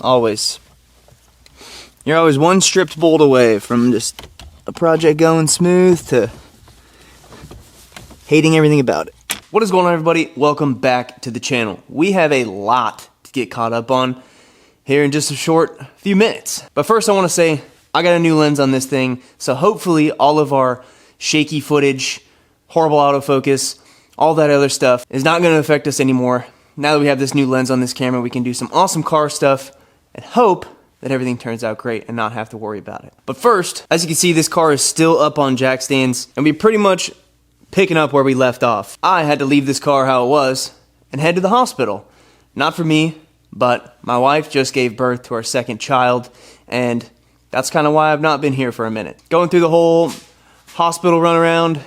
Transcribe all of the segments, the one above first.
always. You're always one stripped bolt away from just a project going smooth to hating everything about it. What is going on, everybody? Welcome back to the channel. We have a lot to get caught up on here in just a short few minutes. But first I want to say I got a new lens on this thing, so hopefully all of our shaky footage, horrible autofocus, all that other stuff is not going to affect us anymore. Now that we have this new lens on this camera, we can do some awesome car stuff and hope that everything turns out great and not have to worry about it. But first, as you can see, this car is still up on jack stands and we pretty much picking up where we left off. I had to leave this car how it was and head to the hospital. Not for me, but my wife just gave birth to our second child, and that's kind of why I've not been here for a minute. Going through the whole hospital runaround,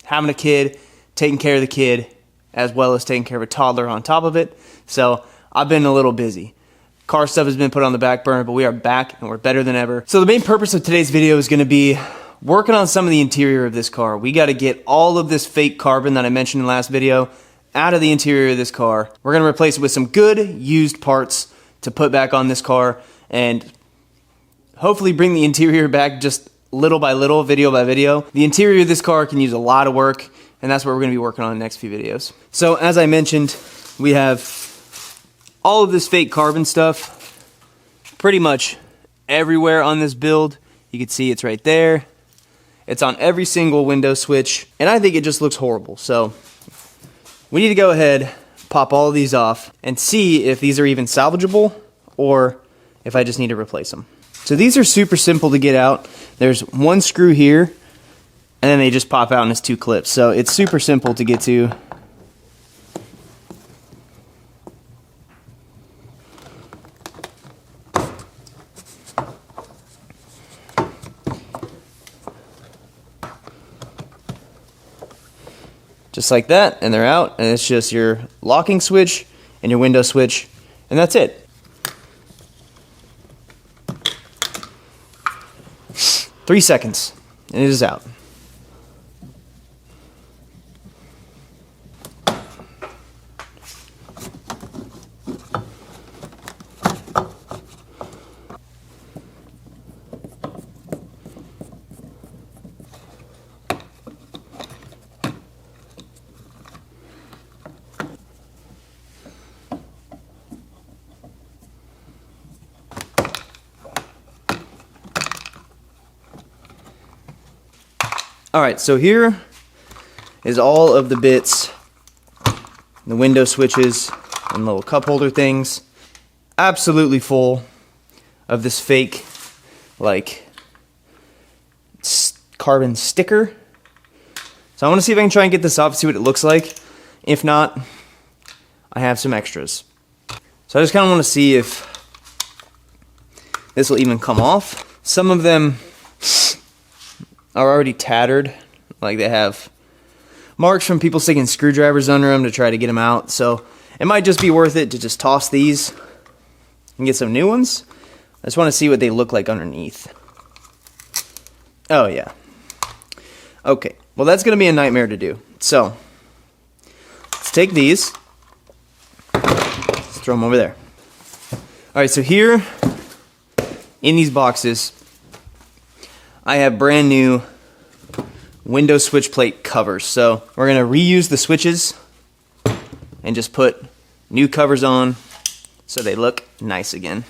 having a kid, taking care of the kid, as well as taking care of a toddler on top of it. So I've been a little busy. Car stuff has been put on the back burner, but we are back and we're better than ever. So the main purpose of today's video is going to be working on some of the interior of this car. We got to get all of this fake carbon that I mentioned in the last video out of the interior of this car. We're going to replace it with some good used parts to put back on this car and hopefully bring the interior back just little by little, video by video. The interior of this car can use a lot of work, and that's what we're going to be working on in the next few videos. So as I mentioned, we have all of this fake carbon stuff pretty much everywhere on this build. You can see it's right there. It's on every single window switch, and I think it just looks horrible. So we need to go ahead, pop all of these off, and see if these are even salvageable or if I just need to replace them. So these are super simple to get out. There's one screw here, and then they just pop out and it's two clips. So it's super simple to get to. Just like that, and they're out, and it's just your locking switch and your window switch, and that's it. 3 seconds, and it is out. Alright, so here is all of the bits, the window switches and little cup holder things, absolutely full of this fake, like, carbon sticker. So I want to see if I can try and get this off, see what it looks like. If not, I have some extras. So I just kind of want to see if this will even come off. Some of them are already tattered, like they have marks from people sticking screwdrivers under them to try to get them out. So it might just be worth it to just toss these and get some new ones. I just want to see what they look like underneath. Oh yeah. Okay, well that's going to be a nightmare to do. So let's take these, let's throw them over there. Alright, so here in these boxes I have brand new window switch plate covers. So we're going to reuse the switches and just put new covers on so they look nice again.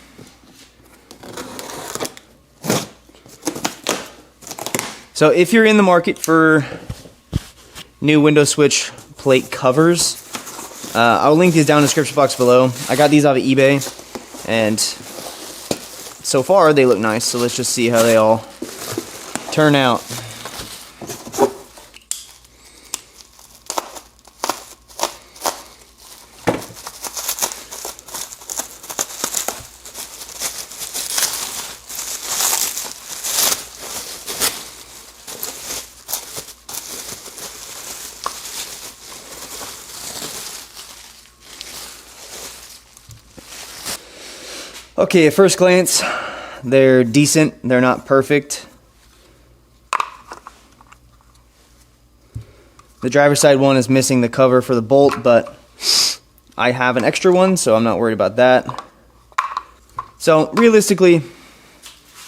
So if you're in the market for new window switch plate covers, I'll link these down in the description box below. I got these off of eBay, and so far they look nice, so let's just see how they all turn out. Okay, at first glance, they're decent. They're not perfect. The driver's side one is missing the cover for the bolt, but I have an extra one, so I'm not worried about that. So realistically,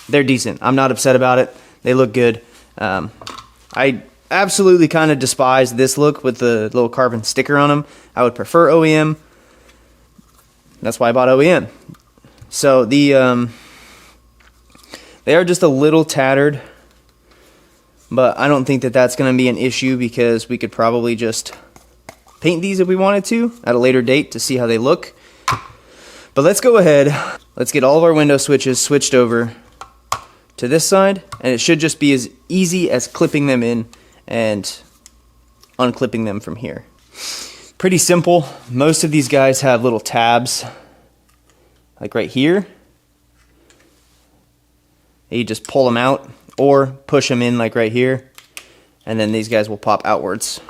they're decent. I'm not upset about it. They look good. I absolutely kind of despise this look with the little carbon sticker on them. I would prefer OEM. That's why I bought OEM. So they are just a little tattered, but I don't think that that's going to be an issue because we could probably just paint these if we wanted to at a later date to see how they look. But let's go ahead. Let's get all of our window switches switched over to this side, and it should just be as easy as clipping them in and unclipping them from here. Pretty simple. Most of these guys have little tabs like right here. You just pull them out or push them in like right here, and then these guys will pop outwards.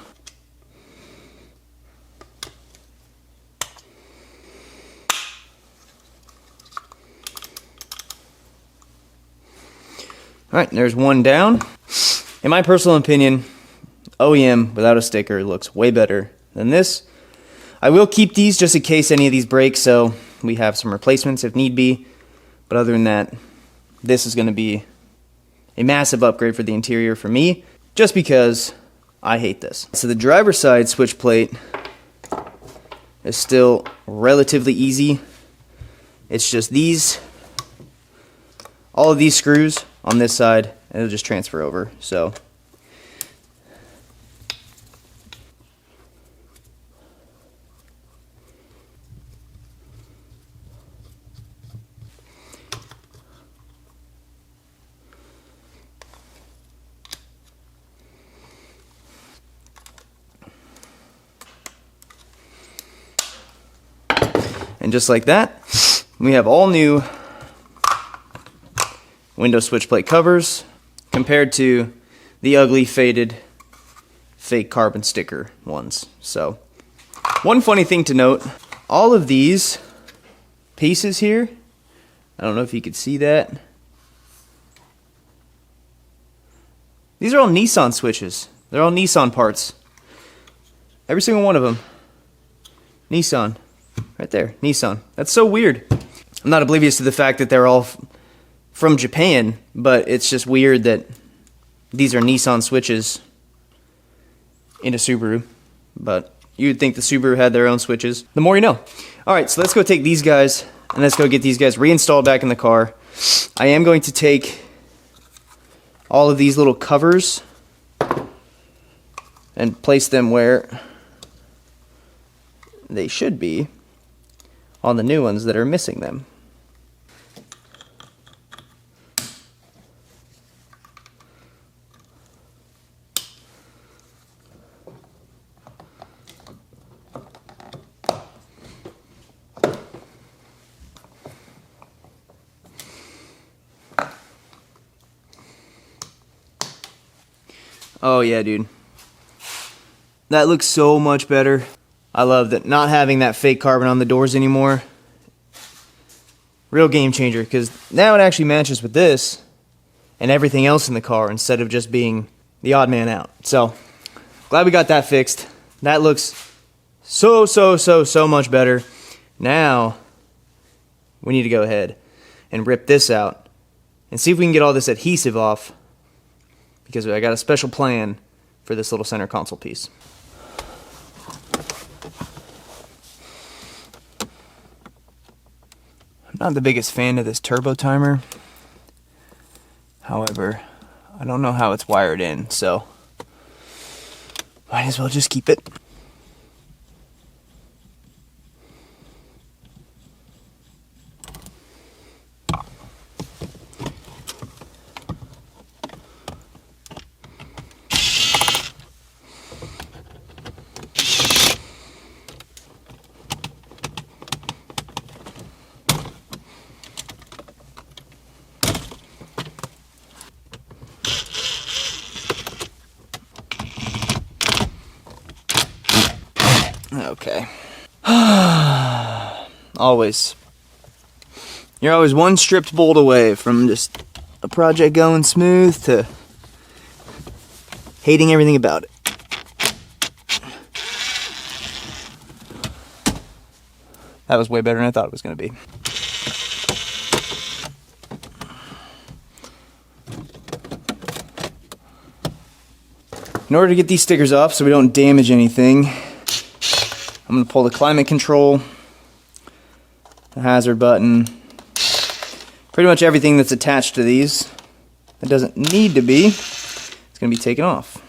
Alright, there's one down. In my personal opinion, OEM without a sticker looks way better than this. I will keep these just in case any of these break, so we have some replacements if need be. But other than that, this is going to be a massive upgrade for the interior for me, just because I hate this. So the driver's side switch plate is still relatively easy. It's just these, all of these screws on this side, and it'll just transfer over. So and just like that, we have all new window switch plate covers compared to the ugly faded fake carbon sticker ones. So one funny thing to note, all of these pieces here, I don't know if you could see that, these are all Nissan switches. They're all Nissan parts. Every single one of them. Nissan. Right there, Nissan. That's so weird. I'm not oblivious to the fact that they're all from Japan, but it's just weird that these are Nissan switches in a Subaru. But you'd think the Subaru had their own switches. The more you know. Alright, so let's go take these guys and let's go get these guys reinstalled back in the car. I am going to take all of these little covers and place them where they should be on the new ones that are missing them. Oh yeah, dude. That looks so much better. I love that not having that fake carbon on the doors anymore. Real game changer, because now it actually matches with this and everything else in the car instead of just being the odd man out. So, glad we got that fixed. That looks so much better. Now, we need to go ahead and rip this out and see if we can get all this adhesive off, because I got a special plan for this little center console piece. I'm not the biggest fan of this turbo timer. However, I don't know how it's wired in, so might as well just keep it. Okay. Always. You're always one stripped bolt away from just a project going smooth to hating everything about it. That was way better than I thought it was going to be. In order to get these stickers off so we don't damage anything, I'm going to pull the climate control, the hazard button, pretty much everything that's attached to these that doesn't need to be, it's going to be taken off.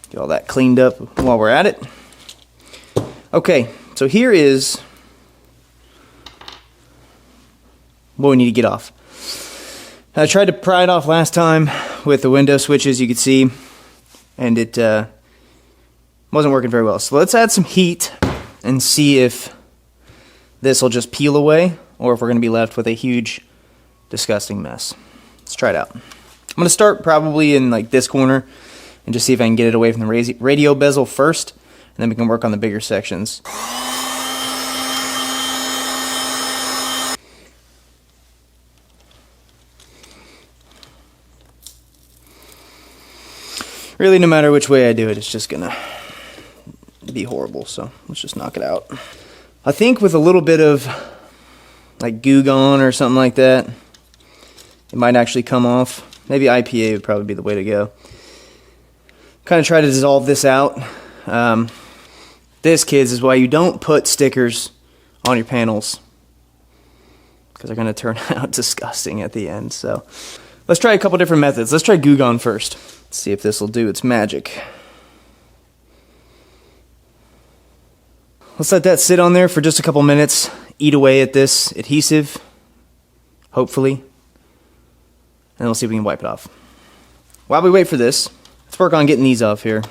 Get all that cleaned up while we're at it. Okay, so here is what we need to get off. I tried to pry it off last time with the window switches, you could see, and it wasn't working very well. So let's add some heat and see if this will just peel away or if we're going to be left with a huge, disgusting mess. Let's try it out. I'm going to start probably in like this corner and just see if I can get it away from the radio bezel first, and then we can work on the bigger sections. Really, no matter which way I do it, it's just gonna be horrible, so let's just knock it out. I think with a little bit of like Goo Gone or something like that, it might actually come off. Maybe IPA would probably be the way to go. Kind of try to dissolve this out. This, kids, is why you don't put stickers on your panels, because they're going to turn out disgusting at the end. So let's try a couple different methods. Let's try Goo Gone first. Let's see if this will do its magic. Let's let that sit on there for just a couple minutes. Eat away at this adhesive, hopefully. And then we'll see if we can wipe it off. While we wait for this, let's work on getting these off here.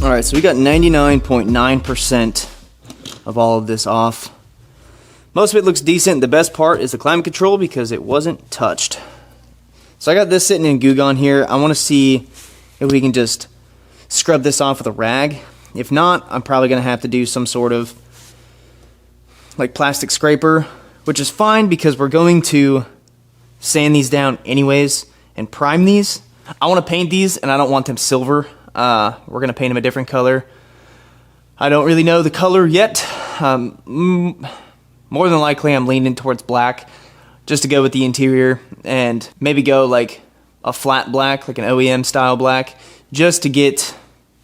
Alright, so we got 99.9% of all of this off. Most of it looks decent. The best part is the climate control because it wasn't touched. So I got this sitting in Goo Gone here. I want to see if we can just scrub this off with a rag. If not, I'm probably going to have to do some sort of like plastic scraper, which is fine because we're going to sand these down anyways and prime these. I want to paint these and I don't want them silver. We're going to paint them a different color. I don't really know the color yet. More than likely I'm leaning towards black just to go with the interior and maybe go like a flat black, like an OEM style black, just to get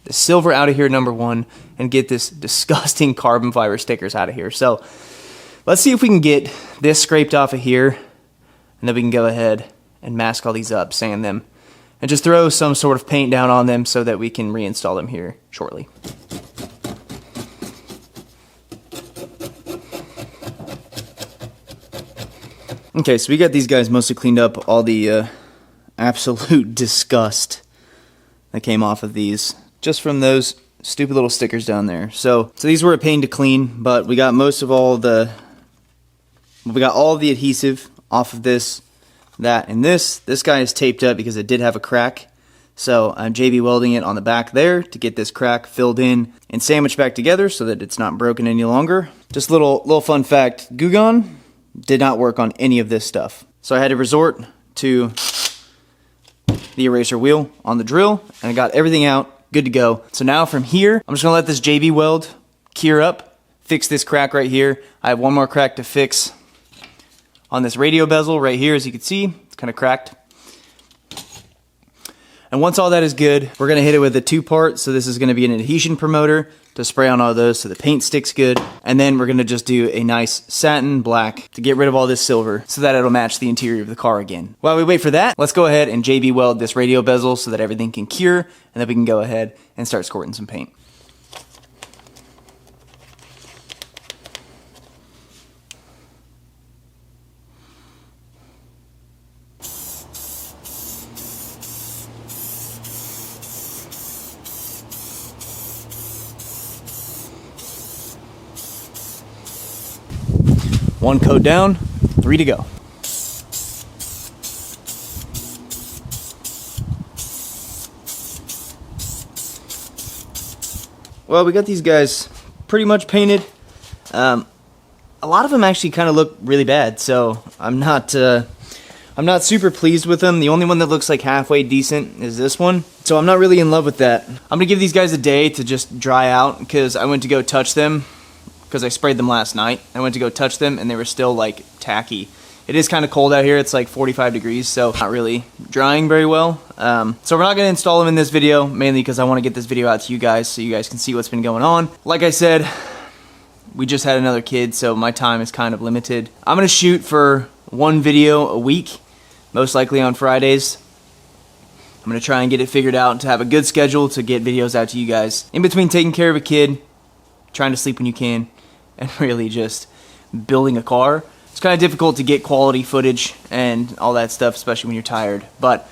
the silver out of here, number one, and get this disgusting carbon fiber stickers out of here. So let's see if we can get this scraped off of here, and then we can go ahead and mask all these up, sand them, and just throw some sort of paint down on them so that we can reinstall them here shortly. Okay, so we got these guys mostly cleaned up, all the absolute disgust that came off of these, just from those stupid little stickers down there. So these were a pain to clean, but we got most of all the, we got all of the adhesive off of this, that, and this. This guy is taped up because it did have a crack. So I'm JB welding it on the back there to get this crack filled in and sandwiched back together so that it's not broken any longer. Just a little fun fact, Goo Gone did not work on any of this stuff. So I had to resort to the eraser wheel on the drill, and I got everything out, good to go. So now from here, I'm just gonna let this JB weld cure up, fix this crack right here. I have one more crack to fix on this radio bezel right here. As you can see, it's kind of cracked. And once all that is good, we're gonna hit it with a 2-part. So this is gonna be an adhesion promoter to spray on all those so the paint sticks good. And then we're gonna just do a nice satin black to get rid of all this silver so that it'll match the interior of the car again. While we wait for that, let's go ahead and JB weld this radio bezel so that everything can cure, and then we can go ahead and start squirting some paint. 1 coat down, 3 to go. Well, we got these guys pretty much painted. A lot of them actually kind of look really bad, so I'm not super pleased with them. The only one that looks like halfway decent is this one, so I'm not really in love with that. I'm gonna give these guys a day to just dry out because I went to go touch them because I sprayed them last night. I went to go touch them and they were still like tacky. It is kind of cold out here. It's like 45 degrees, so not really drying very well. So we're not going to install them in this video, mainly because I want to get this video out to you guys so you guys can see what's been going on. Like I said, we just had another kid, so my time is kind of limited. I'm going to shoot for 1 video a week, most likely on Fridays. I'm going to try and get it figured out to have a good schedule to get videos out to you guys. In between taking care of a kid, trying to sleep when you can, and really just building a car, it's kind of difficult to get quality footage and all that stuff, especially when you're tired. But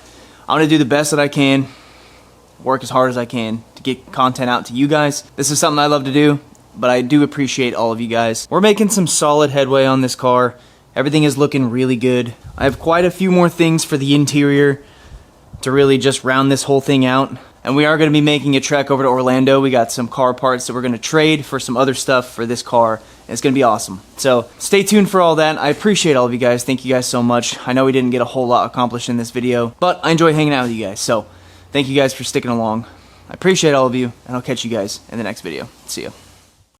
I'm going to do the best that I can, work as hard as I can to get content out to you guys. This is something I love to do, but I do appreciate all of you guys. We're making some solid headway on this car. Everything is looking really good. I have quite a few more things for the interior to really just round this whole thing out. And we are going to be making a trek over to Orlando. We got some car parts that we're going to trade for some other stuff for this car. And it's going to be awesome. So stay tuned for all that. I appreciate all of you guys. Thank you guys so much. I know we didn't get a whole lot accomplished in this video, but I enjoy hanging out with you guys. So thank you guys for sticking along. I appreciate all of you, and I'll catch you guys in the next video. See ya.